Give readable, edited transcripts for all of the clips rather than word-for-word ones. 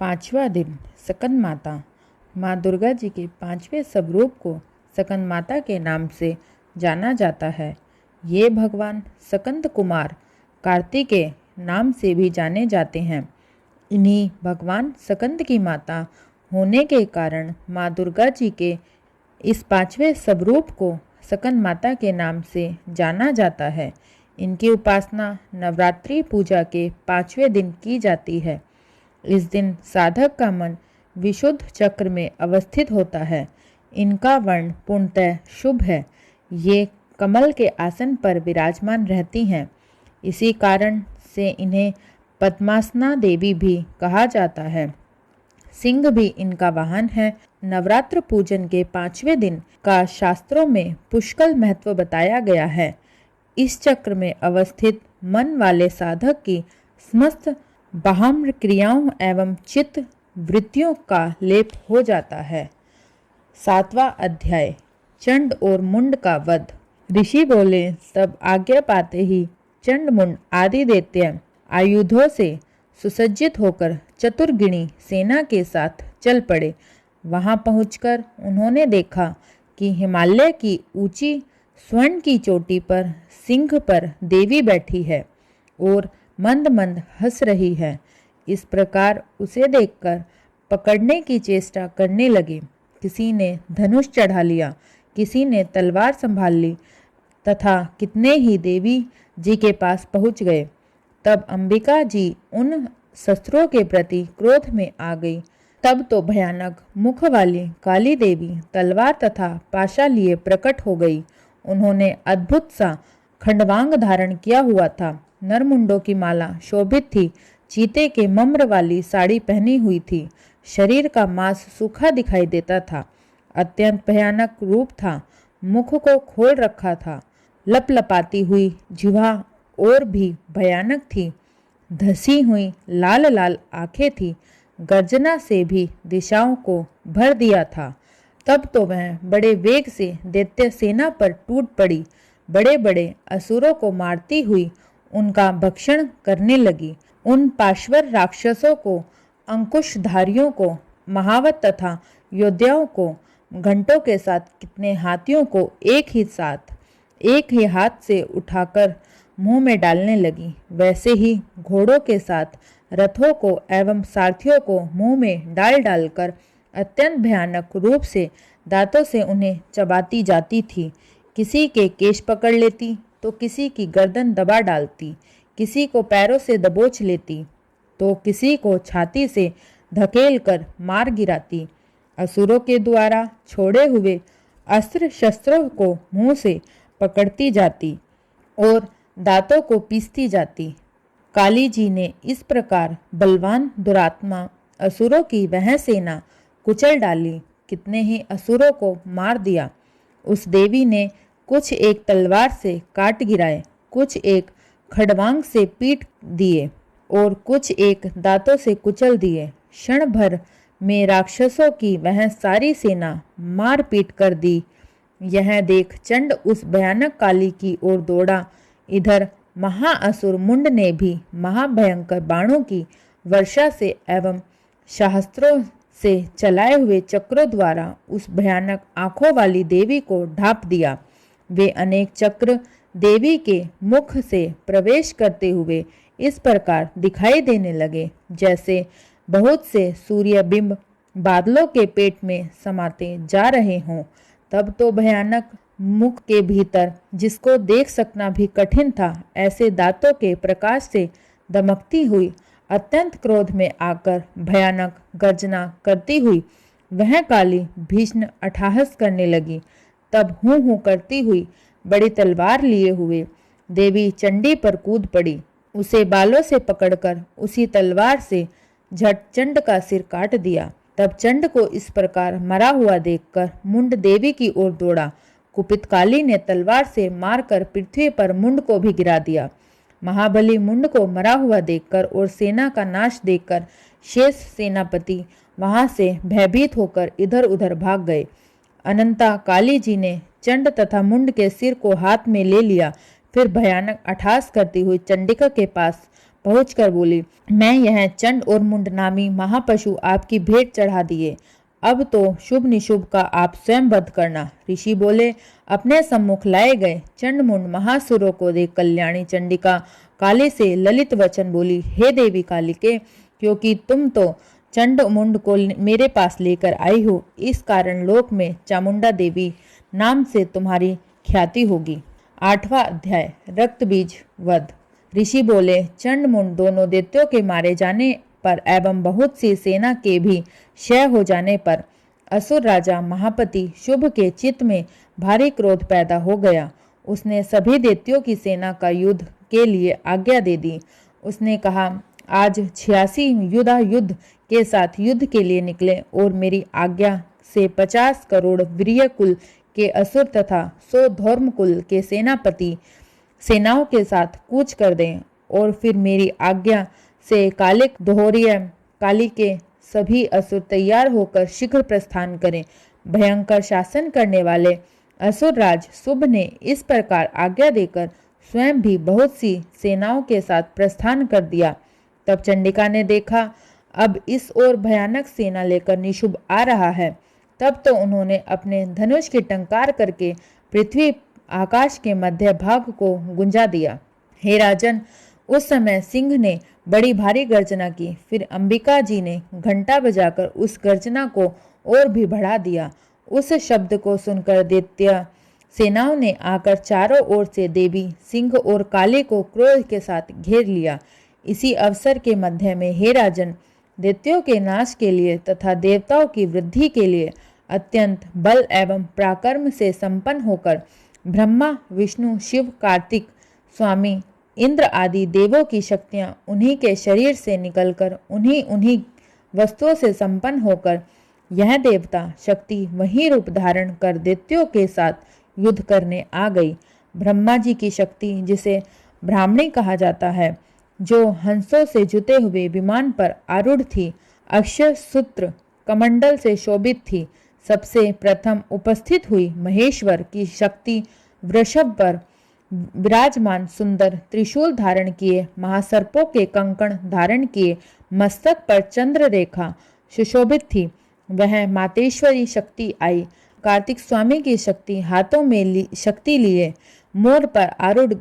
पांचवा दिन सकंद माता। माँ दुर्गा जी के पांचवें स्वरूप को सकंद माता के नाम से जाना जाता है। ये भगवान सकंद कुमार कार्तिकेय नाम से भी जाने जाते हैं। इन्हीं भगवान सकंद की माता होने के कारण माँ दुर्गा जी के इस पांचवें स्वरूप को सकंद माता के नाम से जाना जाता है। इनकी उपासना नवरात्रि पूजा के पांचवें दिन की जाती है। इस दिन साधक का मन विशुद्ध चक्र में अवस्थित होता है। इनका वर्ण पूर्णतः शुभ है। ये कमल के आसन पर विराजमान रहती हैं। इसी कारण से इन्हें पद्मासना देवी भी कहा जाता है। सिंह भी इनका वाहन है। नवरात्र पूजन के पांचवें दिन का शास्त्रों में पुष्कल महत्व बताया गया है। इस चक्र में अवस्थित मन वाले साधक की समस्त बाह्य क्रियाओं एवं चित्त वृत्तियों का लेप हो जाता है। 7वां अध्याय चंड और मुंड का वध। ऋषि बोले, तब आज्ञा पाते ही चंड मुंड आदि दैत्य आयुधों से सुसज्जित होकर चतुर्गिणी सेना के साथ चल पड़े। वहां पहुंचकर उन्होंने देखा कि हिमालय की ऊंची स्वर्ण की चोटी पर सिंह पर देवी बैठी है और मंद मंद हंस रही है। इस प्रकार उसे देखकर पकड़ने की चेष्टा करने लगे। किसी ने धनुष चढ़ा लिया, किसी ने तलवार संभाल ली तथा कितने ही देवी जी के पास पहुंच गए। तब अंबिका जी उन शस्त्रों के प्रति क्रोध में आ गई। तब तो भयानक मुख वाली काली देवी तलवार तथा पाशा लिए प्रकट हो गई। उन्होंने अद्भुत सा खंडवांग धारण किया हुआ था। नरमुंडों की माला शोभित थी। चीते के मम्र वाली साड़ी पहनी हुई थी। शरीर का मांस सूखा दिखाई देता था। अत्यंत भयानक रूप था। मुख को खोल रखा था। लपलपाती हुई जिह्वा और भी भयानक थी। धसी हुई लाल लाल आंखें थी। गर्जना से भी दिशाओं को भर दिया था। तब तो वह बड़े वेग से दैत्य सेना पर टूट पड़ी। बड़े बड़े असुरों को मारती हुई उनका भक्षण करने लगी। उन पार्श्वर राक्षसों को, अंकुशधारियों को, महावत तथा योद्धाओं को, घंटों के साथ कितने हाथियों को एक ही हाथ से उठाकर मुंह में डालने लगी। वैसे ही घोड़ों के साथ रथों को एवं सारथियों को मुंह में डाल डालकर अत्यंत भयानक रूप से दांतों से उन्हें चबाती जाती थी। किसी के केश पकड़ लेती तो किसी की गर्दन दबा डालती, किसी को पैरों से दबोच लेती तो किसी को छाती से धकेल कर मार गिराती। असुरों के द्वारा छोड़े हुए अस्त्र शस्त्रों को मुंह से पकड़ती जाती और दांतों को पीसती जाती। काली जी ने इस प्रकार बलवान दुरात्मा असुरों की वह सेना कुचल डाली। कितने ही असुरों को मार दिया। उस देवी ने कुछ एक तलवार से काट गिराए, कुछ एक खड़वांग से पीट दिए और कुछ एक दांतों से कुचल दिए। क्षण भर में राक्षसों की वह सारी सेना मार पीट कर दी। यह देख चंड उस भयानक काली की ओर दौड़ा। इधर महाअसुर मुंड ने भी महाभयंकर बाणों की वर्षा से एवं शास्त्रों से चलाए हुए चक्रों द्वारा उस भयानक आंखों वाली देवी को ढांप दिया। वे अनेक चक्र देवी के मुख से प्रवेश करते हुए इस प्रकार दिखाई देने लगे, जैसे बहुत से सूर्य बिंब बादलों के पेट में समाते जा रहे हों। तब तो भयानक मुख के भीतर, जिसको देख सकना भी कठिन था, ऐसे दांतों के प्रकाश से दमकती हुई अत्यंत क्रोध में आकर भयानक गर्जना करती हुई वह काली भीषण अट्टहास करने लगी। तब हूँ करती हुई बड़ी तलवार लिए हुए देवी चंडी पर कूद पड़ी। उसे बालों से पकड़कर उसी तलवार से झट चंड का सिर काट दिया। तब चंड को इस प्रकार मरा हुआ देखकर मुंड देवी की ओर दौड़ा। कुपित काली ने तलवार से मारकर पृथ्वी पर मुंड को भी गिरा दिया। महाबली मुंड को मरा हुआ देखकर और सेना का नाश देखकर शेष सेनापति वहां से भयभीत होकर इधर उधर भाग गए। अनंता काली जी ने चंड तथा मुंड के सिर को हाथ में ले लिया। फिर भयानक अट्टहास करती हुई चंडिका के पास पहुंचकर बोली, मैं यह चंड और मुंड नामी महापशु आपकी भेंट चढ़ा दिए। अब तो शुभ निशुभ का आप स्वयं वध करना। ऋषि बोले, अपने सम्मुख लाए गए चंड मुंड महासुरों को देख कल्याणी चंडिका काली से ललित वचन बोली, हे देवी कालिके, क्योंकि तुम तो चंड मुंड को मेरे पास लेकर आई हो, इस कारण लोक में चामुंडा देवी नाम से तुम्हारी ख्याति होगी। 8वां अध्याय रक्त बीज वध। ऋषि बोले, चंड मुंड दोनों दैत्यों के मारे जाने पर एवं बहुत सी सेना के भी क्षय हो जाने पर असुर राजा महापति शुभ के चित्त में भारी क्रोध पैदा हो गया। उसने सभी दैत्यों की सेना का युद्ध के लिए आज्ञा दे दी। उसने कहा, आज 86 युद्धा युद्ध के साथ युद्ध के लिए निकले और मेरी आज्ञा से 50 करोड़ वीर्य कुल के असुर तथा 100 धर्म कुल के सेनापति सेनाओं के साथ कूच कर दें और फिर मेरी आज्ञा से कालिक दोहरिया काली के सभी असुर तैयार होकर शीघ्र प्रस्थान करें। भयंकर शासन करने वाले असुर राज शुभ ने इस प्रकार आज्ञा देकर स्वयं भी बहुत सी सेनाओं के साथ प्रस्थान कर दिया। तब चंडिका ने देखा, अब इस ओर भयानक सेना लेकर निशुभ आ रहा है। तब तो उन्होंने अपने धनुष की टंकार करके पृथ्वी आकाश के मध्य भाग को गुंजा दिया। हे राजन, उस समय सिंह ने बड़ी भारी गर्जना की। फिर अंबिका जी ने घंटा बजाकर उस गर्जना को और भी बढ़ा दिया। उस शब्द को सुनकर दैत्य सेनाओं ने आकर चारों ओर से देवी सिंह और काली को क्रोध के साथ घेर लिया। इसी अवसर के मध्य में, हे राजन, दैत्यों के नाश के लिए तथा देवताओं की वृद्धि के लिए अत्यंत बल एवं पराक्रम से संपन्न होकर ब्रह्मा, विष्णु, शिव, कार्तिक, स्वामी इंद्र आदि देवों की शक्तियां उन्हीं के शरीर से निकलकर उन्हीं वस्तुओं से संपन्न होकर यह देवता शक्ति वही रूप धारण कर दैत्यों के साथ युद्ध करने आ गई। ब्रह्मा जी की शक्ति, जिसे ब्राह्मणी कहा जाता है, जो हंसों से जुते हुए विमान पर आरूढ़ थी, अक्षय सूत्र कमंडल से शोभित थी। सबसे प्रथम उपस्थित हुई महेश्वर की शक्ति वृषभ पर विराजमान सुंदर त्रिशूल धारण किए, महासर्पों के कंकण धारण किए, मस्तक पर चंद्र रेखा सुशोभित थी, वह मातेश्वरी शक्ति आई। कार्तिक स्वामी की शक्ति हाथों में शक्ति लिए मोर पर आरूढ़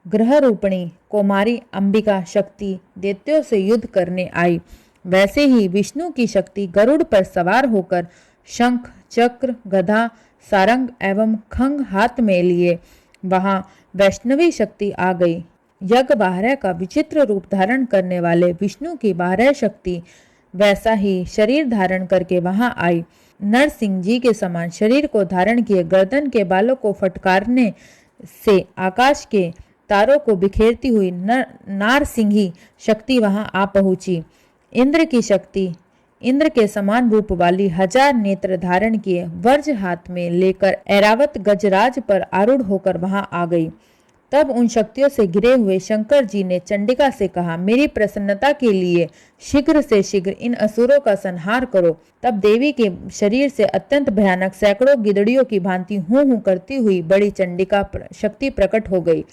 ग्रह रूपणी कुमारी अंबिका शक्ति दैत्यों से युद्ध करने आई। वैसे ही विष्णु की शक्ति गरुड़ पर सवार होकर शंख, चक्र, गदा, सारंग एवं खंग हाथ में लिए वहां वैष्णवी शक्ति आ गई। यज्ञ बारह का विचित्र रूप धारण करने वाले विष्णु की बारह शक्ति वैसा ही शरीर धारण करके वहां आई। नरसिंह जी के समान शरीर को धारण किए गर्दन के बालों को फटकारने से आकाश के तारों को बिखेरती हुई नारसिंही शक्ति वहां आ पहुंची। इंद्र की शक्ति इंद्र के समान रूप वाली 1000 नेत्र धारण किए वर्ज हाथ में लेकर ऐरावत गजराज पर आरूढ़ होकर वहां आ गई। तब उन शक्तियों से घिरे हुए शंकर जी ने चंडिका से कहा, मेरी प्रसन्नता के लिए शीघ्र से शीघ्र इन असुरों का संहार करो। तब देवी के शरीर से अत्यंत भयानक सैकड़ों गिदड़ियों की भांति हूं करती हुई बड़ी चंडिका शक्ति प्रकट हो गई।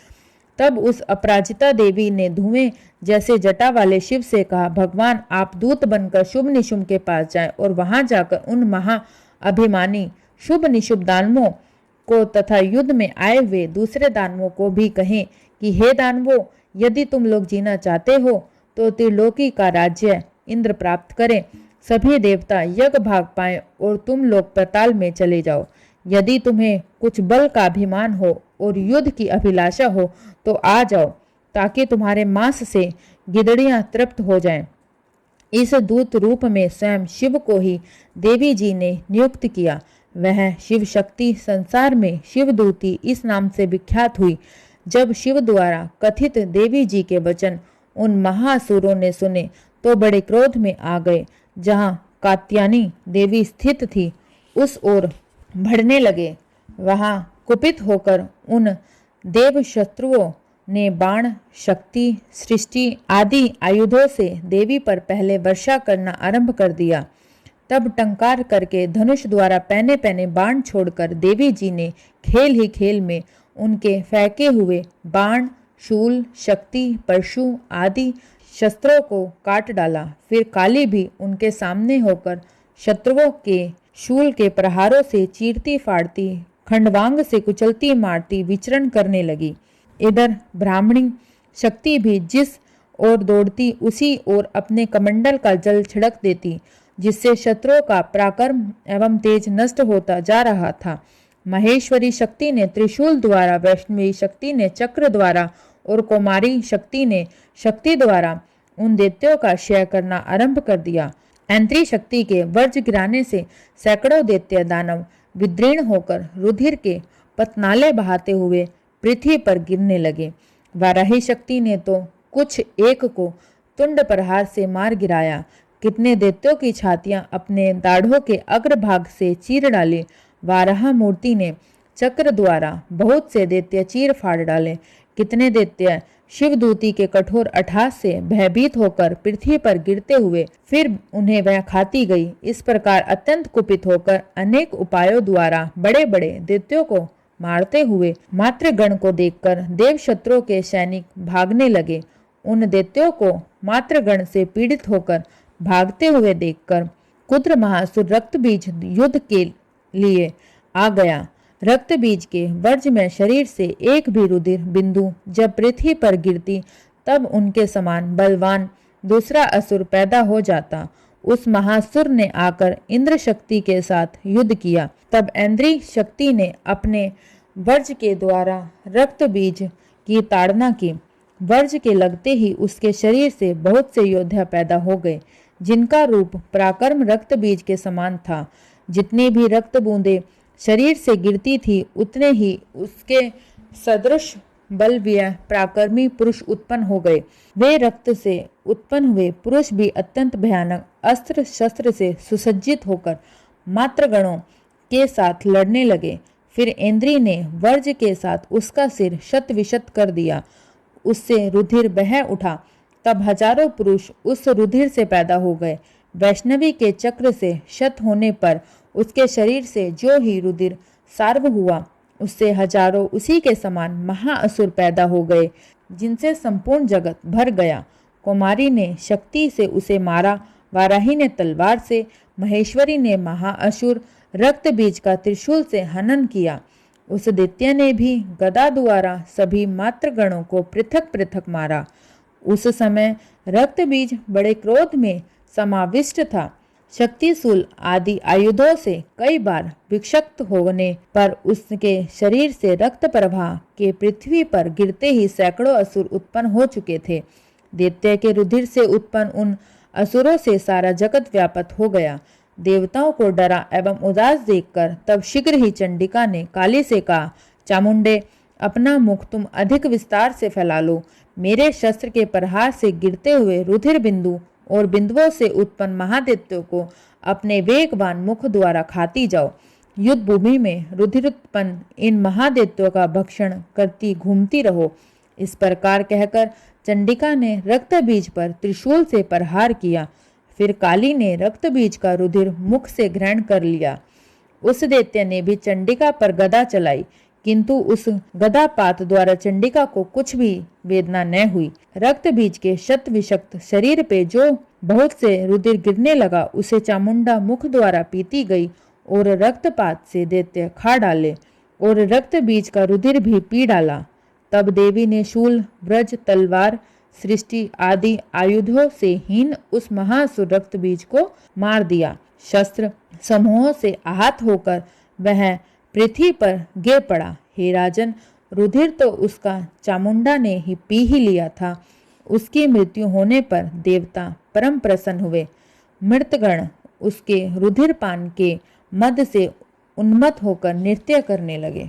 तब उस अपराजिता देवी ने धुएं जैसे जटा वाले शिव से कहा, भगवान, आप दूत बनकर शुभ निशुभ के पास जाएं और वहां जाकर उन महा अभिमानी शुभ निशुभ दानवों को तथा युद्ध में आए हुए दूसरे दानवों को भी कहें कि हे दानवों, यदि तुम लोग जीना चाहते हो तो त्रिलोकी का राज्य इंद्र प्राप्त करें। सभी देवता यज्ञ भाग पाएं और तुम लोग पाताल में चले जाओ। यदि तुम्हें कुछ बल का अभिमान हो और युद्ध की अभिलाषा हो तो आ जाओ, ताकि तुम्हारे मांस से गिदड़ियां तृप्त हो जाएं। इस दूत रूप में स्वयं शिव को ही देवी जी ने नियुक्त किया। वह शिव शक्ति संसार में शिवदूती इस नाम से विख्यात हुई। जब शिव द्वारा कथित देवी जी के वचन उन महासुरों ने सुने तो बड़े क्रोध में आ गए। जहाँ कात्यायनी देवी स्थित थी उस ओर बढ़ने लगे। वहां कुपित होकर उन देव शत्रुओं ने बाण, शक्ति, सृष्टि आदि आयुधों से देवी पर पहले वर्षा करना आरंभ कर दिया। तब टंकार करके धनुष द्वारा पहने पहने बाण छोड़कर देवी जी ने खेल ही खेल में उनके फेंके हुए बाण, शूल, शक्ति, परशु आदि शस्त्रों को काट डाला। फिर काली भी उनके सामने होकर शत्रुओं के शूल के प्रहारों से चीरती फाड़ती, खंडवांग से कुचलती मारती विचरण करने लगी। इधर ब्राह्मणी शक्ति भी जिस ओर दौड़ती उसी ओर अपने कमंडल का जल छिड़क देती, जिससे शत्रुओं का पराक्रम एवं तेज नष्ट होता जा रहा था। महेश्वरी शक्ति ने त्रिशूल द्वारा, वैष्णवी शक्ति ने चक्र द्वारा और कुमारी शक्ति ने शक्ति द्वारा उन दैत्यों का क्षय करना आरंभ कर दिया। ऐंद्री शक्ति के वर्ज गिराने से सैकड़ों दैत्य दानव विदीर्ण होकर रुधिर के पतनाले बहाते हुए पृथ्वी पर गिरने लगे। वाराही शक्ति ने तो कुछ एक को तुंड प्रहार से मार गिराया। कितने दैत्यों की छातियां अपने दाढ़ों के अग्रभाग से चीर डाली। वाराह मूर्ति ने चक्र द्वारा बहुत से दैत्य चीर फाड़ डाले। कितने दैत्य शिवदूती के कठोर अठास से भयभीत होकर पृथ्वी पर गिरते हुए फिर उन्हें वह खाती गई। इस प्रकार अत्यंत कुपित होकर अनेक उपायों द्वारा बड़े बड़े दैत्यों को मारते हुए मातृगण को देखकर देव शत्रुओं के सैनिक भागने लगे। उन दैत्यों को मातृगण से पीड़ित होकर भागते हुए देखकर कुद्र महासुर रक्त बीज युद्ध के लिए आ गया। रक्त बीज के वर्ज में शरीर से एक भी रुधिर बिंदु जब पृथ्वी पर गिरती, तब उनके समान बलवान दूसरा असुर पैदा हो जाता। उस महासुर ने आकर इंद्र शक्ति के साथ युद्ध किया। तब ऐंद्री शक्ति ने अपने वर्ज के द्वारा रक्त बीज की ताड़ना की। वर्ज के लगते ही उसके शरीर से बहुत से योद्धा पैदा हो गए, जिनका रूप पराक्रम रक्त बीज के समान था। जितनी भी रक्त बूंदें शरीर से गिरती थी, उतने ही उसके सदृश बलवीय पराक्रमी पुरुष उत्पन्न हो गए। वे रक्त से उत्पन्न हुए पुरुष भी अत्यंत भयानक अस्त्र शस्त्र से सुसज्जित होकर मातृगणों के साथ लड़ने लगे। फिर इंद्री ने वर्ज के साथ उसका सिर शत विशत कर दिया। उससे रुधिर बह उठा। तब हजारों पुरुष उस रुधिर से पैदा हो गए। वैष्णवी के चक्र से शत होने पर उसके शरीर से जो ही रुधिर सार्व हुआ, उससे हजारों उसी के समान महाअसुर पैदा हो गए, जिनसे संपूर्ण जगत भर गया। कुमारी ने शक्ति से उसे मारा, वाराही ने तलवार से, महेश्वरी ने महाअसुर रक्त बीज का त्रिशूल से हनन किया। उस दैत्य ने भी गदा द्वारा सभी मातृगणों को पृथक पृथक मारा। उस समय रक्त बीज बड़े क्रोध में समाविष्ट था। शक्तिशूल आदि आयुधों से कई बार विक्षक्त होने पर उसके शरीर से रक्त प्रवाह के पृथ्वी पर गिरते ही सैकड़ों असुर उत्पन्न हो चुके थे। दैत्य के रुधिर से उत्पन्न उन असुरों से सारा जगत व्याप्त हो गया। देवताओं को डरा एवं उदास देखकर तब शीघ्र ही चंडिका ने काली से कहा, चामुंडे, अपना मुख तुम अधिक विस्तार से फैला लो। मेरे शस्त्र के प्रहार से गिरते हुए रुधिर बिंदु और बिंदुओं से उत्पन्न महादैत्यों को अपने वेगवान मुख द्वारा खाती जाओ। युद्ध भूमि में रुधिरोत्पन्न इन महादैत्यों का भक्षण करती घूमती रहो। इस प्रकार कहकर चंडिका ने रक्त बीज पर त्रिशूल से प्रहार किया। फिर काली ने रक्त बीज का रुधिर मुख से ग्रहण कर लिया। उस दैत्य ने भी चंडिका पर गदा चलाई, किंतु उस गदापात द्वारा चंडिका को कुछ भी वेदना न हुई। रक्त बीज के शत विषक्त शरीर पे जो बहुत से रुधिर गिरने लगा, उसे चामुंडा मुख द्वारा पीती गई और रक्तपात से दैत्य खा डाले और रक्त बीज का रुधिर भी पी डाला। तब देवी ने शूल, व्रज, तलवार, सृष्टि आदि आयुधों से हीन उस महासुर रक्त बीज को मार दिया। शस्त्र समूहों से आहत होकर वह पृथ्वी पर गिर पड़ा। हे राजन, रुधिर तो उसका चामुंडा ने ही पी ही लिया था। उसकी मृत्यु होने पर देवता परम प्रसन्न हुए। मृतगण उसके रुधिर पान के मद से उन्मत्त होकर नृत्य करने लगे।